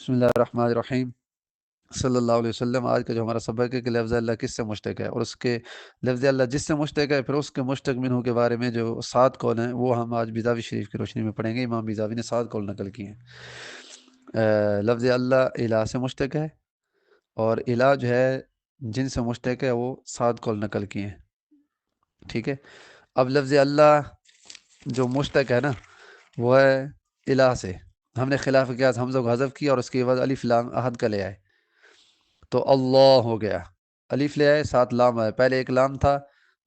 بسم اللہ الرحمن الرحیم صلی اللہ علیہ وسلم۔ آج کا جو ہمارا سبق ہے کہ لفظ اللہ کس سے مشتق ہے، اور اس کے لفظ اللہ جس سے مشتق ہے، پھر اس کے مشتق منہ کے بارے میں جو 7 قول ہیں وہ ہم آج بیضاوی شریف کی روشنی میں پڑھیں گے۔ امام بیضاوی نے 7 قول نقل کیے ہیں۔ لفظ اللہ الہ سے مشتق ہے، اور الہ جو ہے جن سے مشتق ہے وہ 7 قول نقل کیے ہیں، ٹھیک ہے۔ اب لفظ اللہ جو مشتق ہے نا وہ ہے الہ سے۔ ہم نے خلاف قیاس حمزہ کو حذف کیا اور اس کے بعد الف لام احد کا لے آئے، تو اللہ ہو گیا۔ الف لے آئے، 7 لام آئے، پہلے ایک لام تھا،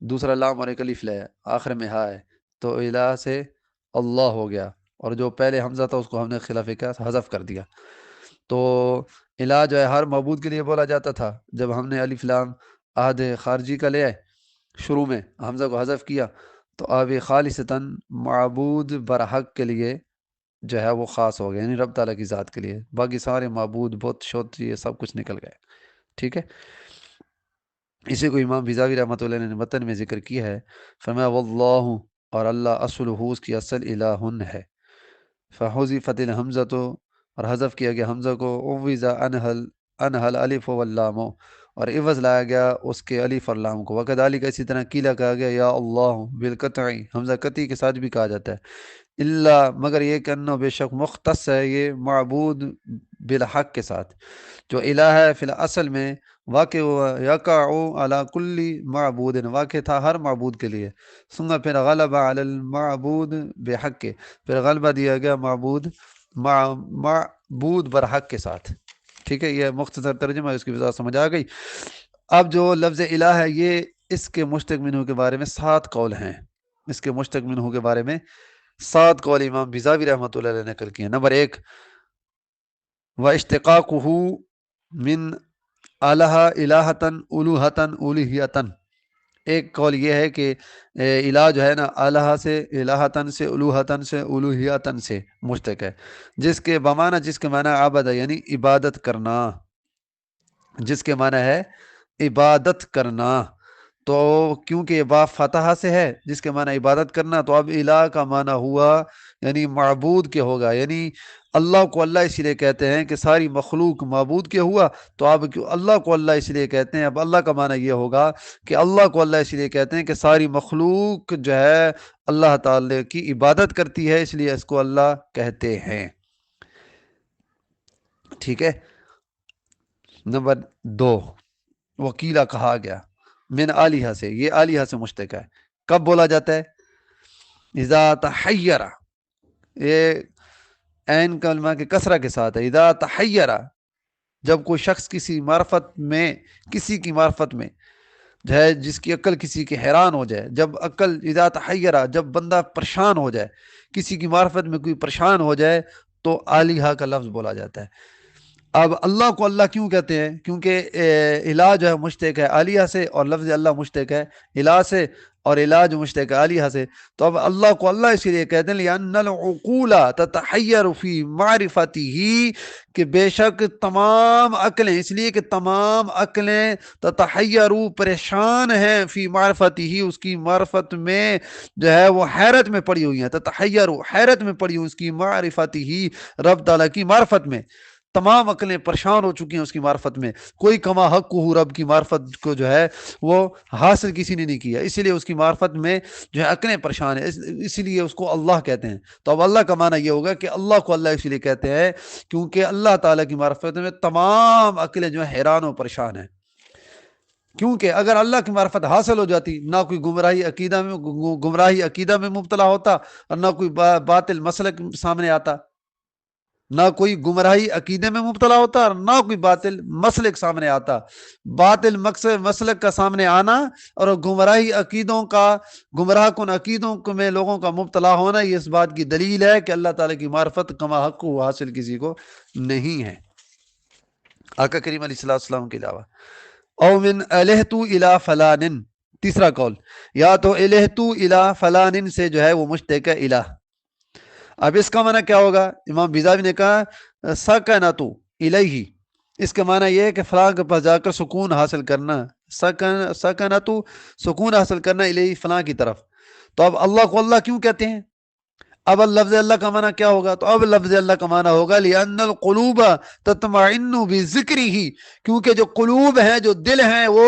دوسرا لام اور ایک الف لے آئے، آخر میں ہا ہے، تو الہ سے اللہ ہو گیا، اور جو پہلے حمزہ تھا اس کو ہم نے خلاف قیاس حذف کر دیا۔ تو الہ جو ہے ہر معبود کے لیے بولا جاتا تھا، جب ہم نے الف لام احد خارجی کا لے آئے شروع میں حمزہ کو حذف کیا، تو اب خالصتاً معبود برحق کے لیے جو ہے وہ خاص ہو گیا، یعنی رب تعالیٰ کی ذات کے لیے، باقی سارے معبود بت شت یہ سب کچھ نکل گئے، ٹھیک ہے۔ اسی کو امام بیضاوی رحمۃ اللہ علیہ نے متن میں ذکر کیا ہے، فرمایا واللہ، اور اللہ اصل اس کی اصل الہن ہے، فحذفت الحمزۃ، اور حذف کیا گیا حمزہ کو، عوض انہل الف واللام، اور عوض لایا گیا اس کے الف اور لام کو، وکذالک اسی طرح قیل کہا گیا یا اللہ بالقطع، حمزہ قطعی کے ساتھ بھی کہا جاتا ہے، اللہ مگر یہ کہ انه بے شک مختص ہے یہ معبود بالحق کے ساتھ، جو الہ ہے فی الاصل میں واقع ہوا، یقع علی کل معبود، واقع تھا ہر معبود کے لیے، ثم پھر غلب علی المعبود بحق، پھر غلبہ دیا گیا معبود برحق کے ساتھ، ٹھیک ہے۔ یہ مختصر ترجمہ ہے، اس کی وضاحت سمجھ آ گئی۔ اب جو لفظ الہ ہے یہ اس کے مشتق منہ کے بارے میں 7 قول ہیں، اس کے مشتق منہ کے بارے میں 7 قول امام بیضاوی رحمۃ اللہ علیہ نے نقل کیے ہیں۔ نمبر 1، واشتقاقہ من الہ الہتن الوہتن الوہیتن، ایک قول یہ ہے کہ الہ جو ہے نا الہ سے، الہتن سے، الوہتن سے، الوہیتن سے مشتق ہے، جس کے معنی عبد ہے، یعنی عبادت کرنا، جس کے معنی ہے عبادت کرنا، تو کیونکہ با فتح سے ہے جس کے معنی عبادت کرنا، تو اب الہ کا معنی ہوا یعنی معبود کے ہوگا، یعنی اللہ کو اللہ اس لیے کہتے ہیں کہ ساری مخلوق معبود کے ہوا، تو اب اللہ کو اللہ اس لیے کہتے ہیں، اب اللہ کا معنی یہ ہوگا کہ اللہ کو اللہ اس لیے کہتے ہیں کہ ساری مخلوق جو ہے اللہ تعالی کی عبادت کرتی ہے، اس لیے اس کو اللہ کہتے ہیں، ٹھیک ہے۔ نمبر 2، وکیلا کہا گیا من آلیہ سے، یہ آلیہ سے مشتق ہے، کب بولا جاتا ہے؟ اذا تحیر، یہ عین کلمہ کے کسرہ کے ساتھ ہے، اذا تحیر، جب کوئی شخص کسی معرفت میں، کسی کی معرفت میں جو ہے، جس کی عقل کسی کے حیران ہو جائے، جب عقل اذا تحیر، جب بندہ پریشان ہو جائے، کسی کی معرفت میں کوئی پریشان ہو جائے، تو آلیہ کا لفظ بولا جاتا ہے۔ اب اللہ کو اللہ کیوں کہتے ہیں؟ کیونکہ الہ جو ہے مشتق ہے آلیہ سے، اور لفظ اللہ مشتق ہے الہ سے، اور الہ جو مشتق ہے آلیہ سے، تو اب اللہ کو اللہ اسی لیے کہتے ہیں لأن العقول تتحیر فی معرفته، کہ بے شک تمام عقلیں، اس لیے کہ تمام عقلیں تتحیر پریشان ہیں فی معرفته، اس کی معرفت میں جو ہے وہ حیرت میں پڑی ہوئی ہیں، تتحیر حیرت میں پڑی ہوئی اس کی معرفته، رب تعالیٰ کی معرفت میں، تمام عقلیں پریشان ہو چکی ہیں اس کی معرفت میں، کوئی کما حق کو رب کی معرفت کو جو ہے وہ حاصل کسی نے نہیں کیا، اسی لیے اس کی معرفت میں جو ہے عقلیں پریشان ہیں، اسی لیے اس کو اللہ کہتے ہیں۔ تو اب اللہ کا معنی یہ ہوگا کہ اللہ کو اللہ اسی لیے کہتے ہیں کیونکہ اللہ تعالیٰ کی معرفت میں تمام عقلیں جو ہیں حیران و پریشان ہیں، کیونکہ اگر اللہ کی معرفت حاصل ہو جاتی، نہ کوئی گمراہی عقیدہ میں مبتلا ہوتا، اور نہ کوئی باطل مسلک سامنے آتا، نہ کوئی گمراہی عقیدے میں مبتلا ہوتا اور نہ کوئی باطل مسلک سامنے آتا۔ باطل مسلک کا سامنے آنا اور گمراہی عقیدوں کا، گمراہ کن عقیدوں میں لوگوں کا مبتلا ہونا، یہ اس بات کی دلیل ہے کہ اللہ تعالیٰ کی معرفت کما حق کو حاصل کسی کو نہیں ہے، آقا کریم علیہ الصلوۃ والسلام کے علاوہ۔ او من الہت الی فلان، تیسرا قول، یا تو الہت الی فلان سے جو ہے وہ مشتق ہے الہ۔ اب اس کا معنی کیا ہوگا؟ امام بیضاوی نے کہا سکنتو الیہ، اس کا معنی یہ ہے کہ فلاں کے پاس جا کر سکون حاصل کرنا، سکنتو سکون حاصل کرنا الیہ، فلاں کی طرف۔ تو اب اللہ کو اللہ کیوں کہتے ہیں؟ اب لفظ اللہ کا معنی کیا ہوگا؟ تو اب لفظ اللہ کا معنی ہوگا لِأَنَّ الْقُلُوبَ تَطْمَئِنُّ بِذِكْرِهِ، کیونکہ جو قلوب ہیں، جو دل ہیں، وہ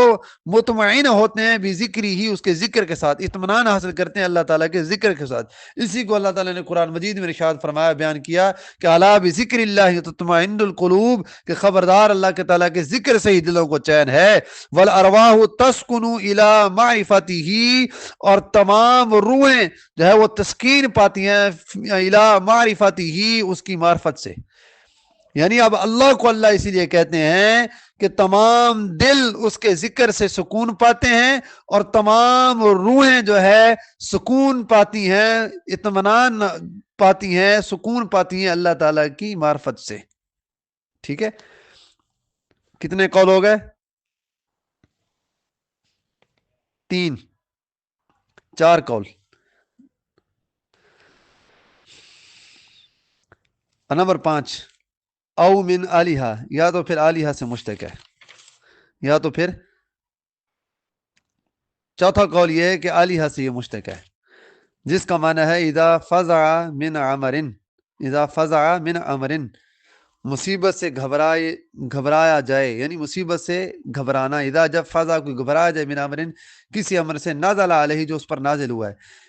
مطمئن ہوتے ہیں بِذِكْرِهِ، اس کے ذکر کے ساتھ، اطمینان حاصل کرتے ہیں اللہ تعالیٰ کے ذکر کے ساتھ۔ اسی کو اللہ تعالیٰ نے قرآن مجید میں ارشاد فرمایا، بیان کیا کہ الا بذکر اللہ تطمئن القلوب، کہ خبردار اللہ کے تعالیٰ کے ذکر سے ہی دلوں کو چین ہے۔ والارواح تسکن الی معرفته، اور تمام روحیں جو ہے وہ تسکین پاتی ہیں الی معرفته، اس کی معرفت سے۔ یعنی اب اللہ کو اللہ اسی لیے کہتے ہیں کہ تمام دل اس کے ذکر سے سکون پاتے ہیں، اور تمام روحیں جو ہے سکون پاتی ہیں، اطمینان پاتی ہیں، سکون پاتی ہیں اللہ تعالیٰ کی معرفت سے۔ ٹھیک ہے، کتنے قول ہو گئے؟ 3 4 قول۔ نمبر 5 او من آلیہا، یا تو پھر آلیہا سے مشتق ہے، یا تو پھر چوتھا قول یہ ہے کہ آلیہا سے یہ مشتق ہے، جس کا معنی ہے اذا فزع من عمر، اذا فزع من عمر، مصیبت سے گھبرایا جائے، یعنی مصیبت سے گھبرانا۔ اذا جب فزع کوئی گھبرایا جائے، من عمر کسی امر سے، نازل علیہ جو اس پر نازل ہوا ہے،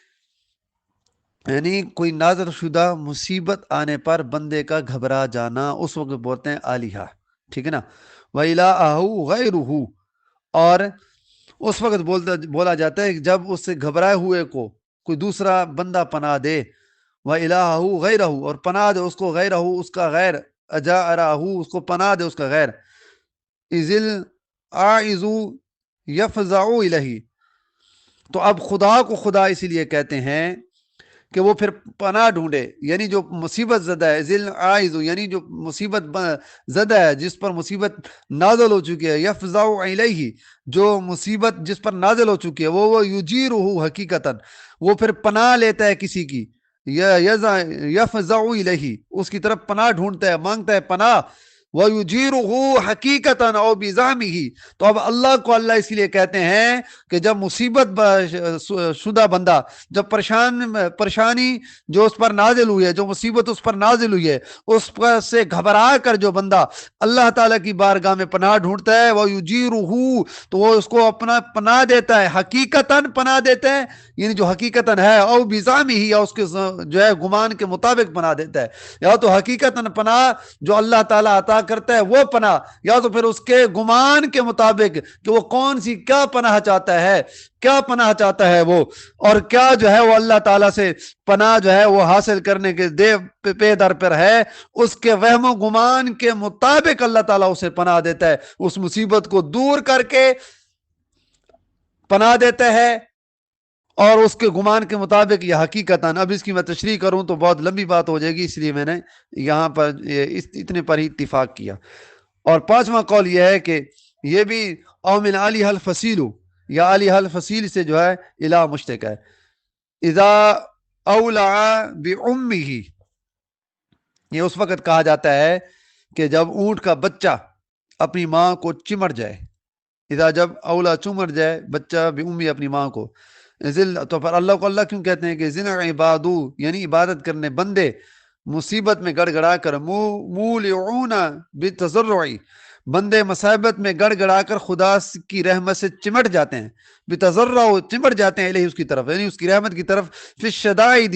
یعنی کوئی نازل شدہ مصیبت آنے پر بندے کا گھبرا جانا، اس وقت بولتے ہیں آلیہا۔ ٹھیک ہے نا؟ وَإِلَٰهُ غَيْرُهُ، اور اس وقت بولا جاتا ہے جب اس سے گھبرائے ہوئے کو کوئی دوسرا بندہ پناہ دے۔ وَإِلَٰهُ غَيْرَهُ، اور پناہ دے اس کو، غیرہو اس کا غیر، اجارہو اس کو پناہ دے اس کا غیر۔ اِذِ الْعَائِذُ يَفْزَعُ إِلَيْهِ، تو اب خدا کو خدا اسی لیے کہتے ہیں کہ وہ پھر پناہ ڈھونڈے، یعنی جو مصیبت زدہ ہے، ذل عائز، یعنی جو مصیبت زدہ ہے، جس پر مصیبت نازل ہو چکی ہے، یفزع الیہ، جو مصیبت جس پر نازل ہو چکی ہے، وہ یجیرہ حقیقتاً، وہ پھر پناہ لیتا ہے کسی کی، یفزع الیہ، اس کی طرف پناہ ڈھونڈتا ہے، مانگتا ہے پناہ۔ وَيُجِيرُهُ حَقِيقَةً أَوْ بِزَعْمِهِ، تو اب اللہ کو اللہ اس لیے کہتے ہیں کہ جب مصیبت شدہ بندہ، جب پریشانی جو اس پر نازل ہوئی ہے، جو مصیبت اس پر نازل ہوئی ہے، اس پر سے گھبرا کر جو بندہ اللہ تعالیٰ کی بارگاہ میں پناہ ڈھونڈتا ہے، وَيُجِيرُهُ، تو وہ اس کو اپنا پناہ دیتا ہے، حقیقتاً پناہ دیتا ہے، یعنی جو حقیقتاً ہے، او بزعمہ، یا اس کے جو ہے گمان کے مطابق پناہ دیتا ہے، یا تو حقیقتاً پناہ جو اللہ تعالیٰ عطا کرتا ہے وہ پناہ، یا تو پھر اس کے گمان کے مطابق کہ وہ کون سی کیا پناہ چاہتا ہے، کیا پناہ چاہتا ہے وہ، اور کیا جو ہے وہ اللہ تعالیٰ سے پناہ جو ہے وہ حاصل کرنے کے پے در پر ہے، اس کے وہم و گمان کے مطابق اللہ تعالیٰ اسے پناہ دیتا ہے، اس مصیبت کو دور کر کے پناہ دیتا ہے، اور اس کے گمان کے مطابق یہ حقیقتاً۔ اب اس کی میں تشریح کروں تو بہت لمبی بات ہو جائے گی، اس لیے میں نے یہاں پر اتنے پر ہی اتفاق کیا۔ اور 5واں قول یہ ہے کہ یہ بھی او من آلیہ الفصیل، یا آلیہ الفصیل سے جو ہے الہ مشتق ہے۔ اذا اولع بعمہ، یہ اس وقت کہا جاتا ہے کہ جب اونٹ کا بچہ اپنی ماں کو چمٹ جائے، اذا جب اولا چمٹ جائے بچہ بعمہ اپنی ماں کو، تو پر اللہ کو اللہ کیوں کہتے ہیں کہ زنا عبادو، یعنی عبادت کرنے بندے مصیبت میں گڑ گڑا کر، مولعون بتضرع، بندے مصیبت میں گڑ گڑا کر خدا کی رحمت سے چمٹ جاتے ہیں، بتضرع چمٹ جاتے ہیں، الہی اس کی طرف، یعنی اس کی رحمت کی طرف، فی الشدائد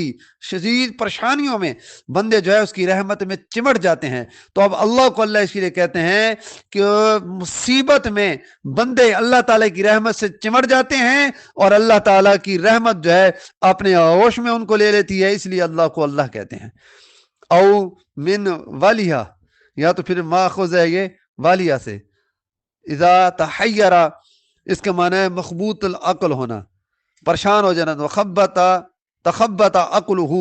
شدید پریشانیوں میں بندے جو ہے اس کی رحمت میں چمٹ جاتے ہیں۔ تو اب اللہ کو اللہ اس لیے کہتے ہیں کہ مصیبت میں بندے اللہ تعالیٰ کی رحمت سے چمٹ جاتے ہیں، اور اللہ تعالیٰ کی رحمت جو ہے اپنے آغوش میں ان کو لے لیتی ہے، اس لیے اللہ کو اللہ کہتے ہیں۔ او من والیہ، یا تو پھر ماخوذ ہے یہ والیہ سے، اذا تحیر، اس کے معنی ہے مخبوط العقل ہونا، پریشان ہو جانا، تخبط عقلہ،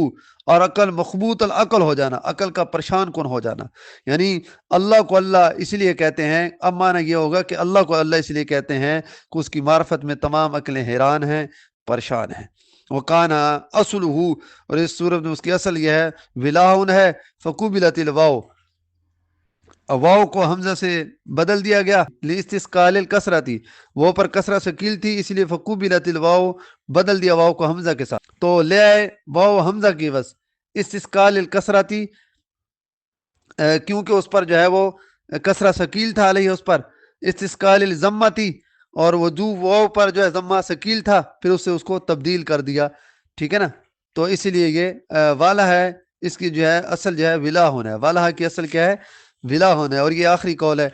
اور عقل مخبوط العقل ہو جانا، عقل کا پریشان کن ہو جانا، یعنی اللہ کو اللہ اس لیے کہتے ہیں۔ اب معنی یہ ہوگا کہ اللہ کو اللہ اس لیے کہتے ہیں کہ اس کی معرفت میں تمام عقلیں حیران ہیں، پریشان ہیں۔ وَقَانَ أَصْلُهُ، اور اس صورت میں اس کی اصل یہ ہے ولاؤن ہے، فَقُبِلَتِ الْوَاؤ، واؤ کو حمزہ سے بدل دیا گیا، لاستثقال الکسرۃ، وہ پر کسرہ ثقیل تھی، اس لیے فقوبلت الواؤ، بدل دیا واؤ کو حمزہ کے ساتھ، تو لے آئے واؤ حمزہ کی بس، استسقال الکسرتی، کیونکہ اس پر جو ہے وہ کسرہ ثقیل تھا علیہ اس پر. استسقال الزمتی، اور وضو واو پر جو ہے ضمہ ثقیل تھا، پھر اسے اس کو تبدیل کر دیا. ٹھیک ہے نا. تو اسی لیے یہ والا ہے، اس کی جو ہے اصل جو ہے ولا ہونا ہے. والا کی اصل کیا ہے؟ ولا ہونا ہے. اور یہ آخری قول ہے.